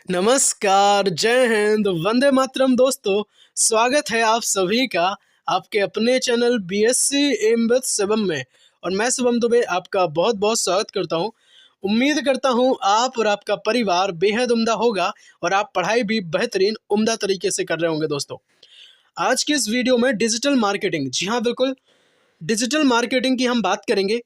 नमस्कार, जय हिंद, वंदे मातरम दोस्तों। स्वागत है आप सभी का आपके अपने channel BSc M with Shivam में। और मैं शिवम दुबे आपका बहुत बहुत स्वागत करता हूं। उम्मीद करता हूं आप और आपका परिवार बेहद उम्दा होगा और आप पढ़ाई भी बेहतरीन उम्दा तरीके से कर रहे होंगे। दोस्तों, आज की इस वीडियो में डिजिटल मार्केटिंग, जी हाँ बिल्कुल, डिजिटल मार्केटिंग की हम बात करेंगे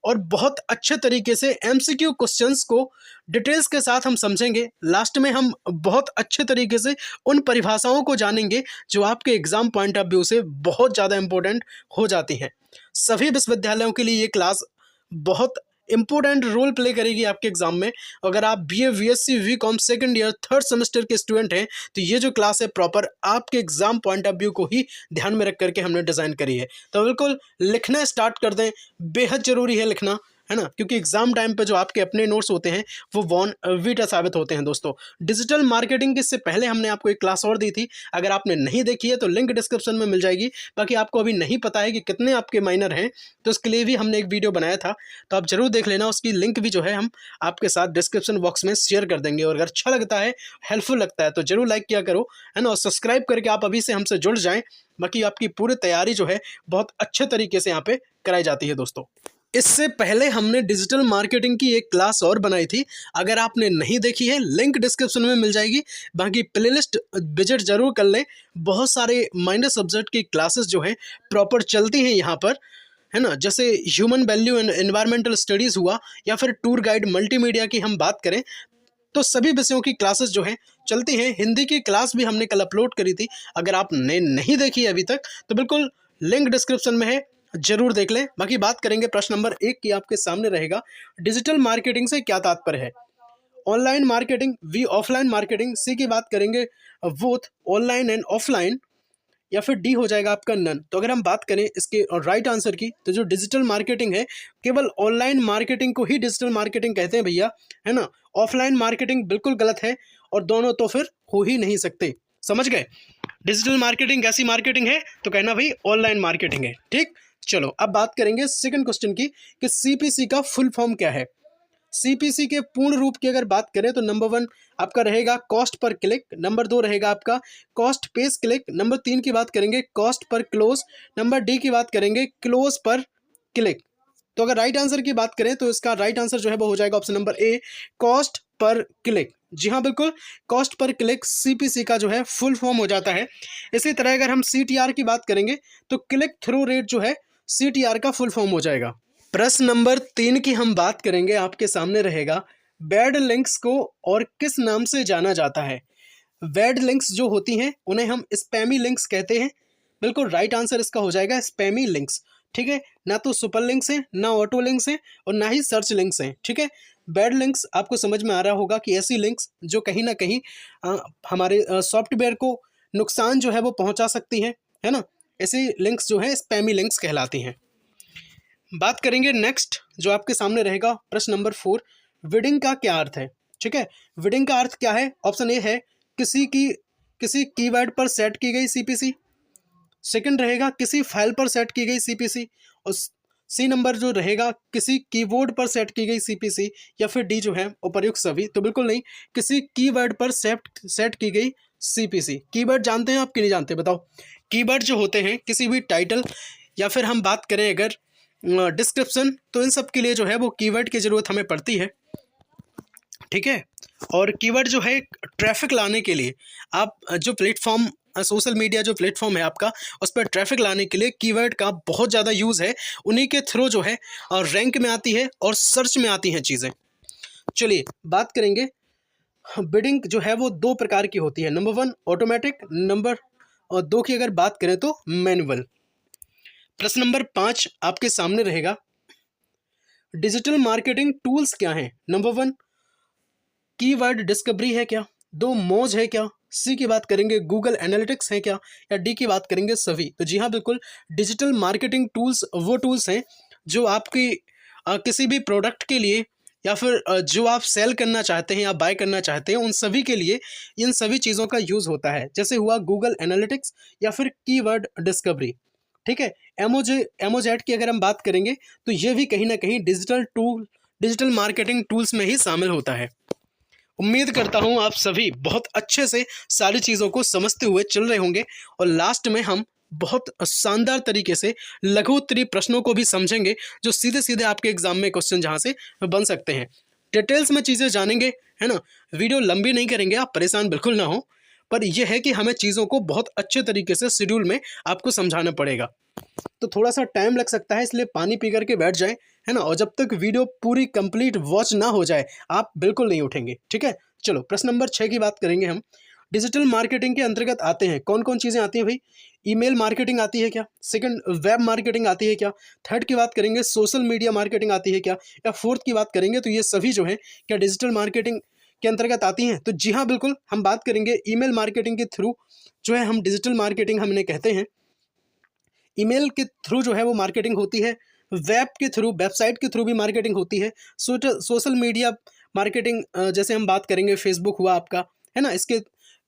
और बहुत अच्छे तरीके से एमसीक्यू क्वेश्चंस को डिटेल्स के साथ हम समझेंगे। लास्ट में हम बहुत अच्छे तरीके से उन परिभाषाओं को जानेंगे जो आपके एग्जाम पॉइंट ऑफ व्यू से बहुत ज़्यादा इंपॉर्टेंट हो जाती हैं। सभी विश्वविद्यालयों के लिए ये क्लास बहुत इंपॉर्टेंट रोल प्ले करेगी आपके एग्जाम में। अगर आप BA BSc BCom second year third semester के स्टूडेंट हैं तो ये जो क्लास है प्रॉपर आपके एग्जाम पॉइंट ऑफ व्यू को ही ध्यान में रख करके हमने डिज़ाइन करी है। तो बिल्कुल लिखना स्टार्ट कर दें, बेहद ज़रूरी है लिखना, है ना, क्योंकि एग्जाम टाइम पे जो आपके अपने नोट्स होते हैं वो वॉन वीटा साबित होते हैं। दोस्तों, डिजिटल मार्केटिंग की इससे पहले हमने आपको एक क्लास और दी थी, अगर आपने नहीं देखी है तो लिंक डिस्क्रिप्शन में मिल जाएगी। बाकी आपको अभी नहीं पता है कि कितने आपके माइनर हैं तो उसके लिए भी हमने एक वीडियो बनाया था, तो आप जरूर देख लेना। उसकी लिंक भी जो है हम आपके साथ डिस्क्रिप्शन बॉक्स में शेयर कर देंगे। और अगर अच्छा लगता है, हेल्पफुल लगता है तो जरूर लाइक किया करो, है ना, और सब्सक्राइब करके आप अभी से हमसे जुड़ जाएं। बाकी आपकी पूरी तैयारी जो है बहुत अच्छे तरीके से यहाँ पे कराई जाती है। दोस्तों, इससे पहले हमने डिजिटल मार्केटिंग की एक क्लास और बनाई थी, अगर आपने नहीं देखी है लिंक डिस्क्रिप्शन में मिल जाएगी। बाकी प्लेलिस्ट विजिट जरूर कर लें, बहुत सारे माइनर सब्जेक्ट की क्लासेस जो है प्रॉपर चलती हैं यहाँ पर, है ना। जैसे human value and environmental studies हुआ या फिर टूर गाइड मल्टीमीडिया की हम बात करें तो सभी विषयों की क्लासेस जो हैं चलती हैं। हिंदी की क्लास भी हमने कल अपलोड करी थी, अगर आपने नहीं देखी है अभी तक तो बिल्कुल लिंक डिस्क्रिप्शन में है, जरूर देख लें। बाकी बात करेंगे प्रश्न नंबर 1 की, आपके सामने रहेगा, डिजिटल मार्केटिंग से क्या तात्पर्य है। Online marketing V offline marketing. C की बात करेंगे बोथ ऑनलाइन एंड ऑफलाइन, या फिर डी हो जाएगा आपका नन। तो अगर हम बात करें इसके राइट आंसर की तो जो डिजिटल मार्केटिंग है केवल ऑनलाइन मार्केटिंग को ही डिजिटल मार्केटिंग कहते हैं भैया, है ना। ऑफलाइन मार्केटिंग बिल्कुल गलत है और दोनों तो फिर हो ही नहीं सकते, समझ गए। डिजिटल मार्केटिंग ऐसी मार्केटिंग है तो कहना भाई ऑनलाइन मार्केटिंग है, ठीक। चलो अब बात करेंगे सेकंड क्वेश्चन की कि सीपीसी का फुल फॉर्म क्या है। सीपीसी के पूर्ण रूप की अगर बात करें तो नंबर 1 आपका रहेगा कॉस्ट पर क्लिक, नंबर 2 रहेगा आपका कॉस्ट पेस क्लिक, नंबर 3 की बात करेंगे cost per close, number D की बात करेंगे क्लोज पर क्लिक। तो अगर राइट आंसर की बात करें तो इसका राइट आंसर जो है वो हो जाएगा ऑप्शन नंबर ए, कॉस्ट पर क्लिक। जी हाँ बिल्कुल, कॉस्ट पर क्लिक सीपीसी का जो है फुल फॉर्म हो जाता है। इसी तरह अगर हम सीटीआर की बात करेंगे तो क्लिक थ्रू रेट जो है सीटीआर का फुल फॉर्म हो जाएगा। प्रश्न नंबर 3 की हम बात करेंगे, आपके सामने रहेगा, बैड लिंक्स को और किस नाम से जाना जाता है। बैड लिंक्स जो होती हैं उन्हें हम स्पैमी लिंक्स कहते हैं। बिल्कुल राइट आंसर इसका हो जाएगा स्पैमी लिंक्स, ठीक है। ना तो सुपर लिंक्स हैं, ना ऑटो लिंक्स हैं और ना ही सर्च लिंक्स हैं, ठीक है। बैड लिंक्स आपको समझ में आ रहा होगा कि ऐसी लिंक्स जो कहीं ना कहीं हमारे सॉफ्टवेयर को नुकसान जो है वो पहुंचा सकती हैं, है ना। ऐसी लिंक्स जो है स्पैमी लिंक्स कहलाती हैं। बात करेंगे नेक्स्ट जो आपके सामने रहेगा, प्रश्न नंबर 4, विडिंग का क्या अर्थ है, ठीक है। विडिंग का अर्थ क्या है, ऑप्शन ए है किसी कीवर्ड पर सेट की गई सीपीसी, सेकंड रहेगा किसी फाइल पर सेट की गई सीपीसी, और सी नंबर जो रहेगा किसी कीबोर्ड पर सेट की गई सीपीसी, या फिर डी जो है उपर्युक्त सभी। तो बिल्कुल नहीं, किसी कीवर्ड पर सेट की गई सीपीसी। कीवर्ड जानते हैं आप कि नहीं जानते, बताओ। कीवर्ड जो होते हैं किसी भी टाइटल या फिर हम बात करें अगर डिस्क्रिप्शन, तो इन सब के लिए जो है वो कीवर्ड की ज़रूरत हमें पड़ती है, ठीक है। और कीवर्ड जो है ट्रैफिक लाने के लिए, आप जो प्लेटफॉर्म सोशल मीडिया जो प्लेटफॉर्म है आपका, उस पर ट्रैफिक लाने के लिए कीवर्ड का बहुत ज़्यादा यूज़ है। उन्हीं के थ्रू जो है और रैंक में आती है और सर्च में आती हैं चीज़ें। चलिए बात करेंगे, बिडिंग जो है वो 2 प्रकार की होती है, नंबर 1 ऑटोमेटिक, नंबर 2 की अगर बात करें तो मैनुअल। प्रश्न नंबर 5 आपके सामने रहेगा, डिजिटल मार्केटिंग टूल्स क्या हैं। नंबर 1 कीवर्ड डिस्कवरी है क्या, 2 मोज है क्या, सी की बात करेंगे गूगल एनालिटिक्स है क्या, या डी की बात करेंगे सभी। तो जी हाँ बिल्कुल, डिजिटल मार्केटिंग टूल्स वो टूल्स हैं जो आपकी किसी भी प्रोडक्ट के लिए या फिर जो आप सेल करना चाहते हैं या बाय करना चाहते हैं उन सभी के लिए इन सभी चीज़ों का यूज़ होता है। जैसे हुआ गूगल एनालिटिक्स या फिर कीवर्ड डिस्कवरी, ठीक है। एमोजेट की अगर हम बात करेंगे तो ये भी कहीं ना कहीं डिजिटल मार्केटिंग टूल्स में ही शामिल होता है। उम्मीद करता हूँ आप सभी बहुत अच्छे से सारी चीज़ों को समझते हुए चल रहे होंगे और लास्ट में हम बहुत शानदार तरीके से लघु उत्तरीय प्रश्नों को भी समझेंगे जो सीधे सीधे आपके एग्जाम में क्वेश्चन जहाँ से बन सकते हैं। डिटेल्स में चीज़ें जानेंगे, है ना। वीडियो लंबी नहीं करेंगे, आप परेशान बिल्कुल ना हो, पर यह है कि हमें चीज़ों को बहुत अच्छे तरीके से शेड्यूल में आपको समझाना पड़ेगा। तो थोड़ा सा टाइम लग सकता है, इसलिए पानी पी करके बैठ जाएं, है ना। और जब तक वीडियो पूरी कंप्लीट वॉच ना हो जाए आप बिल्कुल नहीं उठेंगे, ठीक है। चलो प्रश्न नंबर 6 की बात करेंगे हम। डिजिटल मार्केटिंग के अंतर्गत आते हैं कौन कौन चीज़ें आती हैं भाई। ईमेल मार्केटिंग आती है क्या? सेकंड, वेब मार्केटिंग आती है क्या? थर्ड की बात करेंगे, सोशल मीडिया मार्केटिंग आती है क्या? या फोर्थ की बात करेंगे तो ये सभी जो है क्या डिजिटल मार्केटिंग के अंतर्गत आती हैं? तो जी हाँ बिल्कुल, हम बात करेंगे ईमेल मार्केटिंग के थ्रू जो है हम डिजिटल मार्केटिंग हमने कहते हैं। ईमेल के थ्रू जो है वो मार्केटिंग होती है, वेब के थ्रू, वेबसाइट के थ्रू भी मार्केटिंग होती है, सोशल मीडिया मार्केटिंग जैसे हम बात करेंगे फेसबुक हुआ आपका, है ना। इसके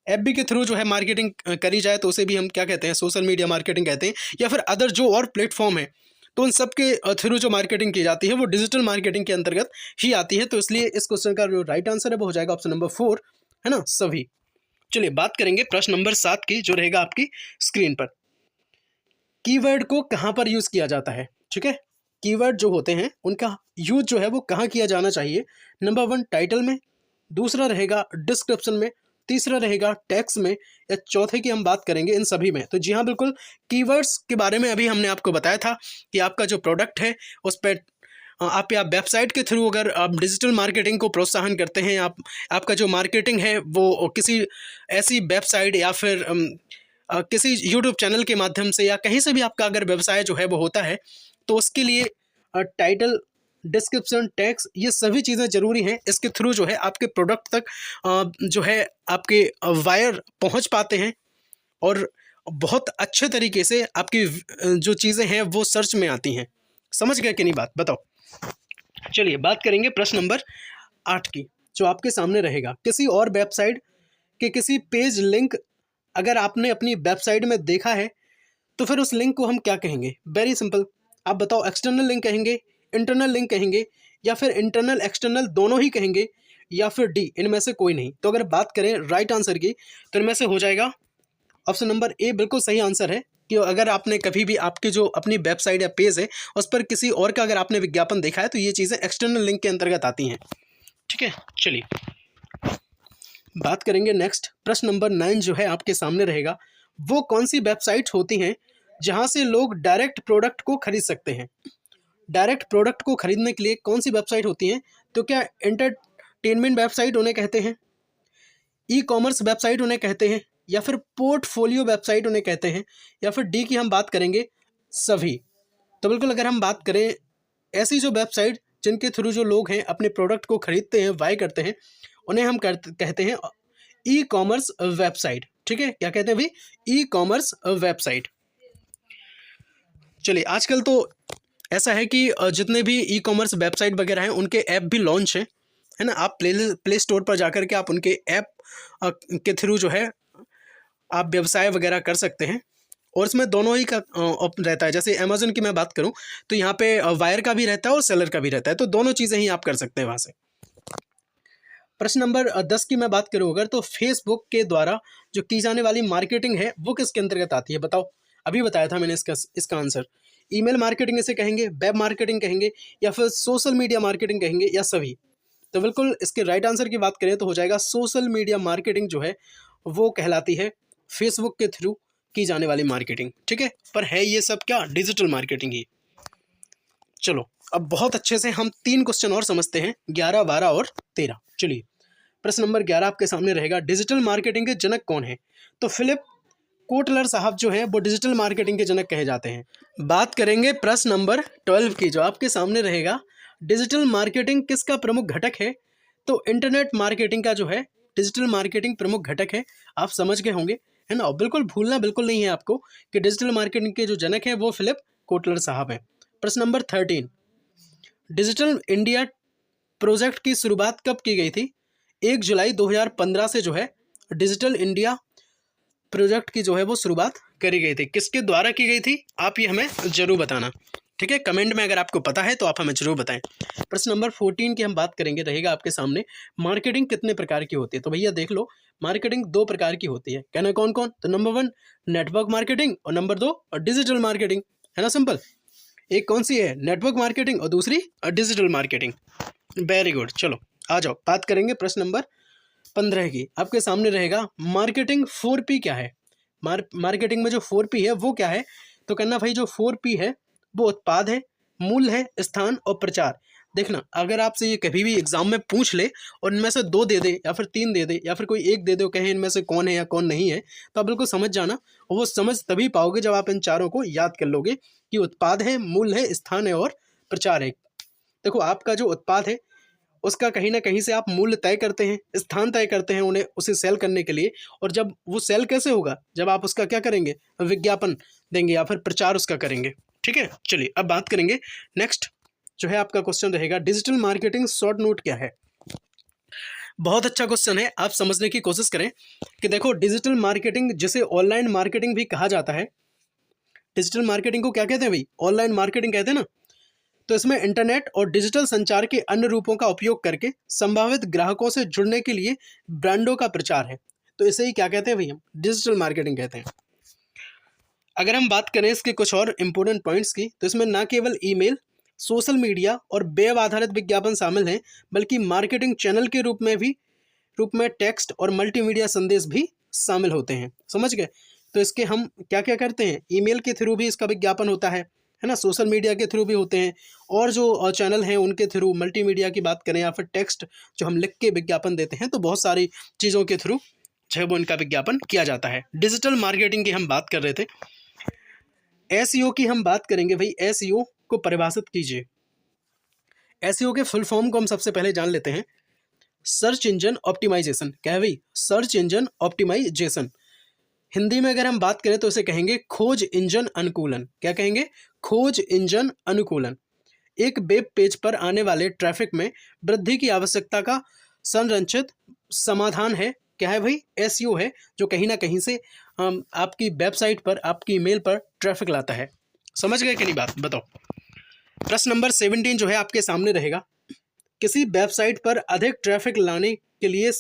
एफबी के थ्रू जो है मार्केटिंग करी जाए तो उसे भी हम क्या कहते हैं, सोशल मीडिया मार्केटिंग कहते हैं। या फिर अदर जो और प्लेटफॉर्म है तो उन सब के थ्रू जो मार्केटिंग की जाती है वो डिजिटल मार्केटिंग के अंतर्गत ही आती है। तो इसलिए इस क्वेश्चन का जो राइट आंसर है वो हो जाएगा ऑप्शन नंबर 4, है ना, सभी। चलिए बात करेंगे प्रश्न नंबर 7 की, जो रहेगा आपकी स्क्रीन पर। कीवर्ड को कहाँ पर यूज़ किया जाता है, ठीक है। कीवर्ड जो होते हैं उनका यूज जो है वो कहाँ किया जाना चाहिए। नंबर 1 टाइटल में, दूसरा रहेगा डिस्क्रिप्शन में, तीसरा रहेगा टेक्स्ट में, या चौथे की हम बात करेंगे इन सभी में। तो जी हाँ बिल्कुल, कीवर्ड्स के बारे में अभी हमने आपको बताया था कि आपका जो प्रोडक्ट है उस पर आप या वेबसाइट के थ्रू अगर आप डिजिटल मार्केटिंग को प्रोत्साहन करते हैं, आपका जो मार्केटिंग है वो किसी ऐसी वेबसाइट या फिर किसी यूट्यूब चैनल के माध्यम से या कहीं से भी आपका अगर व्यवसाय जो है वो होता है, तो उसके लिए टाइटल, डिस्क्रिप्शन, टैक्स, ये सभी चीज़ें ज़रूरी हैं। इसके थ्रू जो है आपके प्रोडक्ट तक जो है आपके वायर पहुंच पाते हैं और बहुत अच्छे तरीके से आपकी जो चीज़ें हैं वो सर्च में आती हैं। समझ गए कि नहीं बात, बताओ। चलिए बात करेंगे प्रश्न नंबर 8 की, जो आपके सामने रहेगा। किसी और वेबसाइट के किसी पेज लिंक अगर आपने अपनी वेबसाइट में देखा है तो फिर उस लिंक को हम क्या कहेंगे? वेरी सिंपल, आप बताओ, एक्सटर्नल लिंक कहेंगे, इंटरनल लिंक कहेंगे, या फिर इंटरनल एक्सटर्नल दोनों ही कहेंगे, या फिर डी, इनमें से कोई नहीं। तो अगर बात करें राइट आंसर की तो इनमें से हो जाएगा ऑप्शन नंबर ए बिल्कुल सही आंसर है कि अगर आपने कभी भी आपकी जो अपनी वेबसाइट या पेज है उस पर किसी और का अगर आपने विज्ञापन देखा है तो ये चीज़ें एक्सटर्नल लिंक के अंतर्गत आती हैं, ठीक है। चलिए बात करेंगे नेक्स्ट, प्रश्न नंबर 9 जो है आपके सामने रहेगा। वो कौन सी वेबसाइट होती हैं जहां से लोग डायरेक्ट प्रोडक्ट को खरीद सकते हैं? डायरेक्ट प्रोडक्ट को खरीदने के लिए कौन सी वेबसाइट होती हैं? तो क्या एंटरटेनमेंट वेबसाइट उन्हें कहते हैं, ई कॉमर्स वेबसाइट उन्हें कहते हैं, या फिर पोर्टफोलियो वेबसाइट उन्हें कहते हैं, या फिर डी की हम बात करेंगे सभी। तो बिल्कुल अगर हम बात करें ऐसी जो वेबसाइट जिनके थ्रू जो लोग हैं अपने प्रोडक्ट को खरीदते हैं, बाय करते हैं, उन्हें हम कहते हैं ई कॉमर्स वेबसाइट, ठीक है। क्या कहते हैं भाई? E commerce website. चलिए आजकल तो ऐसा है कि जितने भी ई कॉमर्स वेबसाइट वगैरह हैं उनके ऐप भी लॉन्च हैं, है ना। आप प्ले स्टोर पर जाकर के आप उनके ऐप के थ्रू जो है आप व्यवसाय वगैरह कर सकते हैं। और इसमें दोनों ही का रहता है। जैसे अमेजोन की मैं बात करूं तो यहाँ पे वायर का भी रहता है और सेलर का भी रहता है, तो दोनों चीज़ें ही आप कर सकते हैं वहाँ से। प्रश्न नंबर 10 की मैं बात करूँ अगर, तो फेसबुक के द्वारा जो की जाने वाली मार्केटिंग है वो किसके अंतर्गत आती है? बताओ, अभी बताया था मैंने इसका आंसर। ईमेल मार्केटिंग इसे कहेंगे, वेब मार्केटिंग कहेंगे, या फिर सोशल मीडिया मार्केटिंग कहेंगे, या सभी? तो बिल्कुल इसके राइट आंसर की बात करें तो हो जाएगा सोशल मीडिया मार्केटिंग जो है वो कहलाती है फेसबुक के थ्रू की जाने वाली मार्केटिंग, ठीक है। पर है ये सब क्या? डिजिटल मार्केटिंग ही। चलो अब बहुत अच्छे से हम 3 क्वेश्चन और समझते हैं, 11, 12 और 13। चलिए प्रश्न नंबर 11 आपके सामने रहेगा। डिजिटल मार्केटिंग के जनक कौन है? तो फिलिप कोटलर साहब जो हैं वो डिजिटल मार्केटिंग के जनक कहे जाते हैं। बात करेंगे प्रश्न नंबर 12 की, जो आपके सामने रहेगा। डिजिटल मार्केटिंग किसका प्रमुख घटक है? तो इंटरनेट मार्केटिंग का जो है डिजिटल मार्केटिंग प्रमुख घटक है। आप समझ गए होंगे, है ना। और बिल्कुल भूलना बिल्कुल नहीं है आपको कि डिजिटल मार्केटिंग के जो जनक हैं वो फिलिप कोटलर साहब हैं। प्रश्न नंबर 13, डिजिटल इंडिया प्रोजेक्ट की शुरुआत कब की गई थी? 1 जुलाई 2015 से जो है डिजिटल इंडिया प्रोजेक्ट की जो है वो शुरुआत करी गई थी। किसके द्वारा की गई थी? आप ये हमें जरूर बताना, ठीक है, कमेंट में अगर आपको पता है तो आप हमें जरूर बताएं। प्रश्न नंबर 14 की हम बात करेंगे, रहेगा आपके सामने, मार्केटिंग कितने प्रकार की होती है। तो भैया देख लो, मार्केटिंग 2 प्रकार की होती है। कहना कौन कौन? तो नंबर 1 नेटवर्क मार्केटिंग और नंबर 2 डिजिटल मार्केटिंग। है ना सिंपल। एक कौन सी है? नेटवर्क मार्केटिंग और दूसरी डिजिटल मार्केटिंग। Very good. चलो आ जाओ, बात करेंगे प्रश्न नंबर 15 की। आपके सामने रहेगा मार्केटिंग 4P क्या है। मार्केटिंग में जो 4P है वो क्या है? तो कहना भाई जो 4P है वो उत्पाद है, मूल्य है, स्थान और प्रचार। देखना, अगर आपसे ये कभी भी एग्जाम में पूछ ले और इनमें से 2 दे दे या फिर 3 दे दे या फिर कोई एक दे दे, कहे इनमें से कौन है या कौन नहीं है, तो आप बिल्कुल समझ जाना। और वो समझ तभी पाओगे जब आप इन चारों को याद कर लोगे कि उत्पाद है, मूल्य है, स्थान है और प्रचार है। देखो, आपका जो उत्पाद है उसका कहीं ना कहीं से आप मूल्य तय करते हैं, स्थान तय करते हैं उन्हें, उसे सेल करने के लिए। और जब वो सेल कैसे होगा? जब आप उसका क्या करेंगे? विज्ञापन देंगे या फिर प्रचार उसका करेंगे। ठीक है, चलिए अब बात करेंगे नेक्स्ट जो है आपका क्वेश्चन रहेगा, डिजिटल मार्केटिंग शॉर्ट नोट क्या है। बहुत अच्छा क्वेश्चन है, आप समझने की कोशिश करें कि देखो, डिजिटल मार्केटिंग जिसे ऑनलाइन मार्केटिंग भी कहा जाता है, डिजिटल मार्केटिंग को क्या कहते हैं भाई? ऑनलाइन मार्केटिंग कहते हैं ना। तो इसमें इंटरनेट और डिजिटल संचार के अन्य रूपों का उपयोग करके संभावित ग्राहकों से जुड़ने के लिए ब्रांडों का प्रचार है। तो इसे ही क्या कहते हैं भाई? हम डिजिटल मार्केटिंग कहते हैं। अगर हम बात करें इसके कुछ और इंपॉर्टेंट पॉइंट्स की, तो इसमें ना केवल ईमेल, सोशल मीडिया और वेब आधारित विज्ञापन शामिल हैं, बल्कि मार्केटिंग चैनल के रूप में टेक्स्ट और मल्टीमीडिया संदेश भी शामिल होते हैं। समझ गए? तो इसके हम क्या क्या करते हैं? ईमेल के थ्रू भी इसका विज्ञापन होता है ना, सोशल मीडिया के थ्रू भी होते हैं, और जो चैनल हैं उनके थ्रू, मल्टीमीडिया की बात करें या फिर टेक्स्ट जो हम लिख के विज्ञापन देते हैं, तो बहुत सारी चीज़ों के थ्रू जो है वो इनका विज्ञापन किया जाता है। डिजिटल मार्केटिंग की हम बात कर रहे थे। एसईओ की हम बात करेंगे भाई। एसईओ को परिभाषित कीजिए। एसईओ के फुल फॉर्म को हम सबसे पहले जान लेते हैं। Search engine optimisation. क्या है भाई? Search engine optimisation. हिंदी में अगर हम बात करें तो इसे कहेंगे खोज इंजन अनुकूलन। क्या कहेंगे? खोज इंजन अनुकूलन। एक वेब पेज पर आने वाले ट्रैफिक में वृद्धि की आवश्यकता का संरचित समाधान है। क्या है भाई? एसईओ है, जो कहीं ना कहीं से आपकी वेबसाइट पर, आपकी ईमेल पर ट्रैफिक लाता है। समझ गए कि नहीं बात? बताओ। प्रश्न नंबर 17 जो है आपके सामने रहेगा, किसी वेबसाइट पर अधिक ट्रैफिक लाने के लिए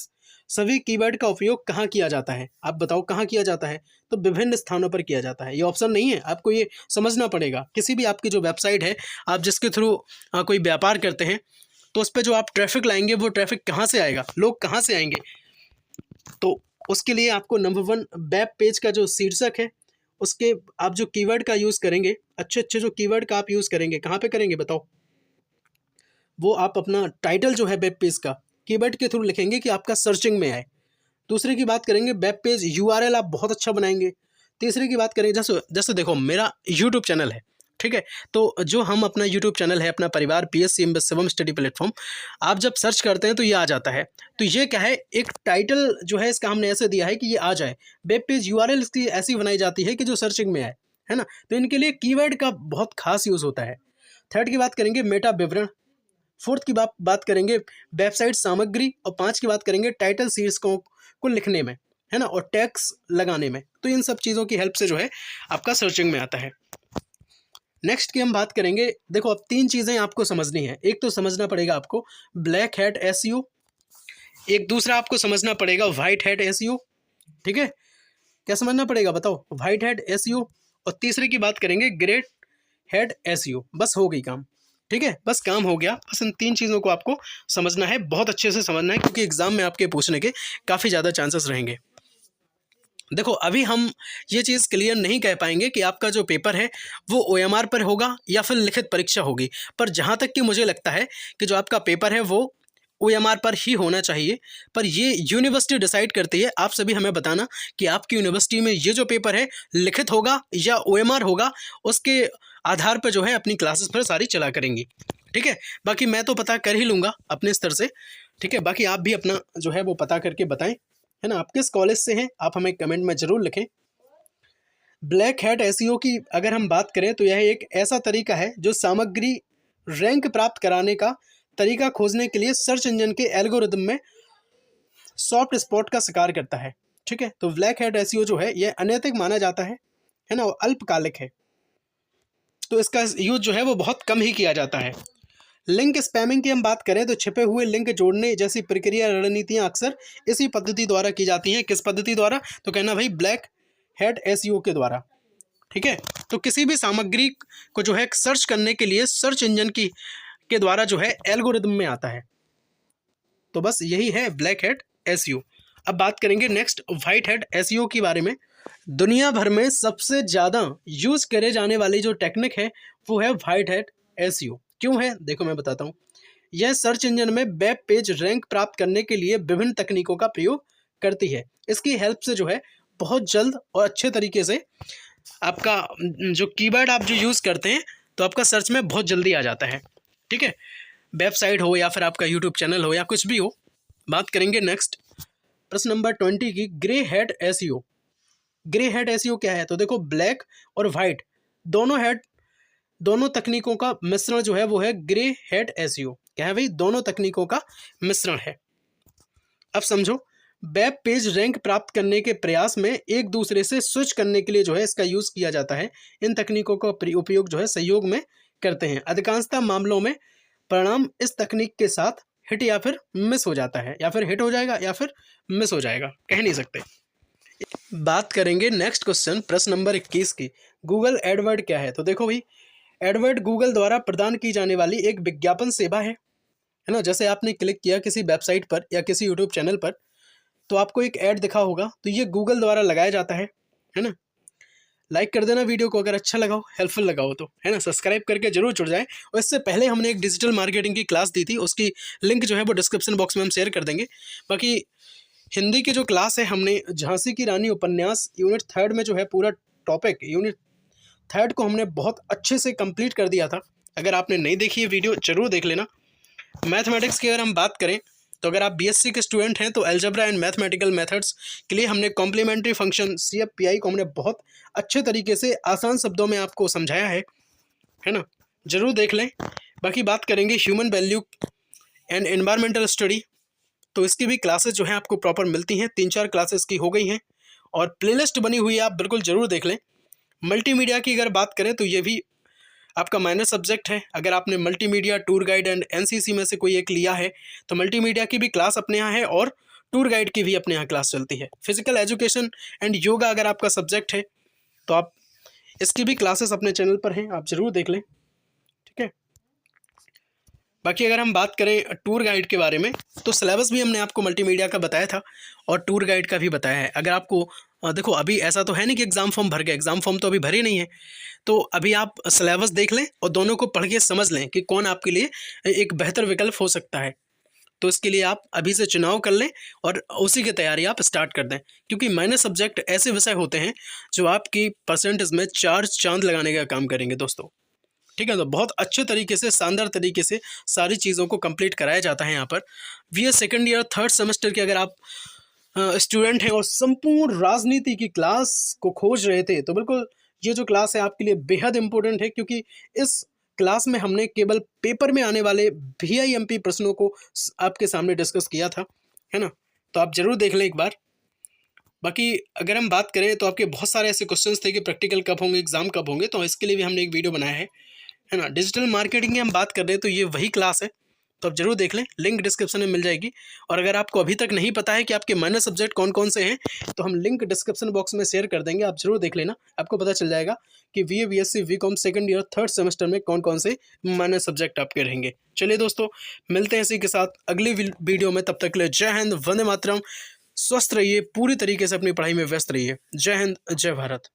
सभी कीवर्ड का उपयोग कहाँ किया जाता है? आप बताओ कहाँ किया जाता है? तो विभिन्न स्थानों पर किया जाता है। ये ऑप्शन नहीं है, आपको ये समझना पड़ेगा। किसी भी आपकी जो वेबसाइट है, आप जिसके थ्रू कोई व्यापार करते हैं, तो उस पर जो आप ट्रैफिक लाएंगे वो ट्रैफिक कहाँ से आएगा, लोग कहाँ से आएंगे? तो उसके लिए आपको नंबर 1 वेब पेज का जो शीर्षक है, उसके आप जो कीवर्ड का यूज़ करेंगे, अच्छे अच्छे जो कीवर्ड का आप यूज़ करेंगे, कहाँ पे करेंगे बताओ? वो आप अपना टाइटल जो है वेब पेज का कीवर्ड के थ्रू लिखेंगे कि आपका सर्चिंग में आए। दूसरे की बात करेंगे, वेब पेज यूआरएल आप बहुत अच्छा बनाएंगे। तीसरे की बात करेंगे, जैसे जैसे देखो, मेरा यूट्यूब चैनल है, ठीक है, तो जो हम अपना यूट्यूब चैनल है, अपना परिवार PSC MBA Shivam study platform, आप जब सर्च करते हैं तो ये आ जाता है। तो ये क्या है? एक टाइटल जो है इसका हमने ऐसे दिया है कि ये आ जाए। वेब पेज यूआरएल इसकी ऐसी बनाई जाती है कि जो सर्चिंग में आए, है ना। तो इनके लिए कीवर्ड का बहुत खास यूज़ होता है। थर्ड की बात करेंगे, मेटा विवरण। फोर्थ की बात करेंगे, वेबसाइट सामग्री। और 5 की बात करेंगे, टाइटल शीर्षकों को लिखने में, है ना, और टैग्स लगाने में। तो इन सब चीज़ों की हेल्प से जो है आपका सर्चिंग में आता है। नेक्स्ट की हम बात करेंगे। देखो, अब 3 चीज़ें आपको समझनी है। एक तो समझना पड़ेगा आपको ब्लैक हैट एसईओ, एक दूसरा आपको समझना पड़ेगा व्हाइट हैट एसईओ। ठीक है, क्या समझना पड़ेगा बताओ? White hat SEO. और तीसरे की बात करेंगे ग्रेट हैट एसईओ। बस हो गई काम। ठीक है, बस काम हो गया। बस इन 3 चीज़ों को आपको समझना है, बहुत अच्छे से समझना है, क्योंकि एग्जाम में आपके पूछने के काफ़ी ज़्यादा चांसेस रहेंगे। देखो, अभी हम ये चीज़ क्लियर नहीं कह पाएंगे कि आपका जो पेपर है वो ओएमआर पर होगा या फिर लिखित परीक्षा होगी, पर जहाँ तक कि मुझे लगता है कि जो आपका पेपर है वो ओएमआर पर ही होना चाहिए। पर ये यूनिवर्सिटी डिसाइड करती है। आप सभी हमें बताना कि आपकी यूनिवर्सिटी में ये जो पेपर है लिखित होगा या ओएमआर होगा, उसके आधार पर जो है अपनी क्लासेस पर सारी चला करेंगी। ठीक है, बाकी मैं तो पता कर ही लूँगा अपने स्तर से। ठीक है, बाकी आप भी अपना जो है वो पता करके बताएं, है ना। आप किस कॉलेज से हैं आप हमें कमेंट में ज़रूर लिखें। ब्लैक हैट एसईओ की अगर हम बात करें तो यह एक ऐसा तरीका है जो सामग्री रैंक प्राप्त कराने का तरीका खोजने के लिए सर्च इंजन के एल्गोरिदम में सॉफ्ट स्पॉट का शिकार करता है। ठीक है, तो ब्लैक हैट एसईओ जो है यह अनैतिक माना जाता है ना, और अल्पकालिक है। तो इसका यूज जो है वो बहुत कम ही किया जाता है। लिंक स्पैमिंग की हम बात करें तो छिपे हुए लिंक जोड़ने जैसी प्रक्रिया रणनीतियां अक्सर इसी पद्धति द्वारा की जाती हैं। किस पद्धति द्वारा? तो कहना भाई ब्लैक हैट एसईओ के द्वारा। ठीक है, तो किसी भी सामग्री को जो है सर्च करने के लिए सर्च इंजन की के द्वारा जो है एल्गोरिदम में आता है। तो बस यही है ब्लैक हैट एसईओ। अब बात करेंगे नेक्स्ट वाइट हैट एसईओ के बारे में। दुनिया भर में सबसे ज़्यादा यूज करे जाने वाली जो टेक्निक है वो है वाइट हैट एसईओ। क्यों है? देखो मैं बताता हूँ। यह सर्च इंजन में वेब पेज रैंक प्राप्त करने के लिए विभिन्न तकनीकों का प्रयोग करती है। इसकी हेल्प से जो है बहुत जल्द और अच्छे तरीके से आपका जो कीवर्ड आप जो यूज़ करते हैं तो आपका सर्च में बहुत जल्दी आ जाता है। ठीक है, वेबसाइट हो या फिर आपका यूट्यूब चैनल हो या कुछ भी हो। बात करेंगे नेक्स्ट प्रश्न नंबर 20 की, grey hat SEO. Grey hat SEO क्या है? तो देखो ब्लैक और वाइट दोनों तकनीकों का मिश्रण जो है वो है ग्रे हैट एसईओ। क्या है भाई? दोनों तकनीकों का मिश्रण है। अब समझो, वेब पेज रैंक प्राप्त करने के प्रयास में एक दूसरे से स्विच करने के लिए जो है इसका यूज किया जाता है। इन तकनीकों का उपयोग जो है सहयोग में करते हैं। अधिकांशतः मामलों में परिणाम इस तकनीक के साथ हिट या फिर मिस हो जाता है, या फिर हिट हो जाएगा या फिर मिस हो जाएगा, कह नहीं सकते। बात करेंगे नेक्स्ट क्वेश्चन प्रश्न नंबर 21 की, गूगल एडवर्ड क्या है? तो देखो भाई, एडवर्ड गूगल द्वारा प्रदान की जाने वाली एक विज्ञापन सेवा है ना। जैसे आपने क्लिक किया किसी वेबसाइट पर या किसी यूट्यूब चैनल पर तो आपको एक ऐड दिखा होगा, तो ये गूगल द्वारा लगाया जाता है ना। लाइक कर देना वीडियो को अगर अच्छा लगा हो, हेल्पफुल लगा हो तो, है ना। सब्सक्राइब करके जरूर जुड़ जाए। और इससे पहले हमने एक डिजिटल मार्केटिंग की क्लास दी थी, उसकी लिंक जो है वो डिस्क्रिप्शन बॉक्स में हम शेयर कर देंगे। बाकी हिंदी की जो क्लास है, हमने झांसी की रानी उपन्यास यूनिट 3 में जो है पूरा टॉपिक यूनिट 3 को हमने बहुत अच्छे से कंप्लीट कर दिया था। अगर आपने नहीं देखी है वीडियो जरूर देख लेना। मैथमेटिक्स की अगर हम बात करें तो अगर आप बीएससी के स्टूडेंट हैं तो अलजेब्रा एंड मैथमेटिकल मेथड्स के लिए हमने कॉम्प्लीमेंट्री फंक्शन CFPI को हमने बहुत अच्छे तरीके से आसान शब्दों में आपको समझाया है ना, जरूर देख लें। बाकी बात करेंगे human value and environmental study, तो इसकी भी क्लासेस जो हैं आपको प्रॉपर मिलती हैं। 3-4 क्लासेस की हो गई हैं और प्लेलिस्ट बनी हुई है, आप बिल्कुल ज़रूर देख लें। मल्टीमीडिया की अगर बात करें तो ये भी आपका माइनर सब्जेक्ट है। अगर आपने multimedia, tour guide and NCC में से कोई एक लिया है तो मल्टीमीडिया की भी क्लास अपने यहाँ है और टूर गाइड की भी अपने यहाँ क्लास चलती है। फिजिकल एजुकेशन एंड योगा अगर आपका सब्जेक्ट है तो आप इसकी भी क्लासेस अपने चैनल पर हैं, आप ज़रूर देख लें। ठीक है, बाकी अगर हम बात करें टूर गाइड के बारे में तो सिलेबस भी हमने आपको मल्टीमीडिया का बताया था और टूर गाइड का भी बताया है। अगर आपको देखो, अभी ऐसा तो है नहीं कि एग्ज़ाम फॉर्म भर गए, एग्ज़ाम फॉर्म तो अभी भरे नहीं है, तो अभी आप सिलेबस देख लें और दोनों को पढ़ के समझ लें कि कौन आपके लिए एक बेहतर विकल्प हो सकता है। तो इसके लिए आप अभी से चुनाव कर लें और उसी की तैयारी आप स्टार्ट कर दें, क्योंकि माइनर सब्जेक्ट ऐसे विषय होते हैं जो आपकी परसेंटेज में 4 चांद लगाने का काम करेंगे दोस्तों। ठीक है, तो बहुत अच्छे तरीके से, शानदार तरीके से सारी चीज़ों को कंप्लीट कराया जाता है यहाँ पर। BA second year 3rd semester के अगर आप स्टूडेंट हैं और संपूर्ण राजनीति की क्लास को खोज रहे थे तो बिल्कुल ये जो क्लास है आपके लिए बेहद इंपॉर्टेंट है, क्योंकि इस क्लास में हमने केवल पेपर में आने वाले VIMP प्रश्नों को आपके सामने डिस्कस किया था, है ना। तो आप जरूर देख लें एक बार। बाकी अगर हम बात करें तो आपके बहुत सारे ऐसे क्वेश्चंस थे कि प्रैक्टिकल कब होंगे, एग्जाम कब होंगे, तो इसके लिए भी हमने एक वीडियो बनाया है ना। डिजिटल मार्केटिंग की हम बात कर रहे हैं तो ये वही क्लास है, तो आप जरूर देख लें, लिंक डिस्क्रिप्शन में मिल जाएगी। और अगर आपको अभी तक नहीं पता है कि आपके माइनर सब्जेक्ट कौन कौन से हैं तो हम लिंक डिस्क्रिप्शन बॉक्स में शेयर कर देंगे, आप जरूर देख लेना। आपको पता चल जाएगा कि BA BSc BCom second year 3rd semester में कौन कौन से माइनर सब्जेक्ट आपके रहेंगे। चलिए दोस्तों, मिलते हैं इसी के साथ अगली वीडियो में। तब तक के लिए जय हिंद, वंदे मातरम। स्वस्थ रहिए, पूरी तरीके से अपनी पढ़ाई में व्यस्त रहिए। जय हिंद, जय भारत।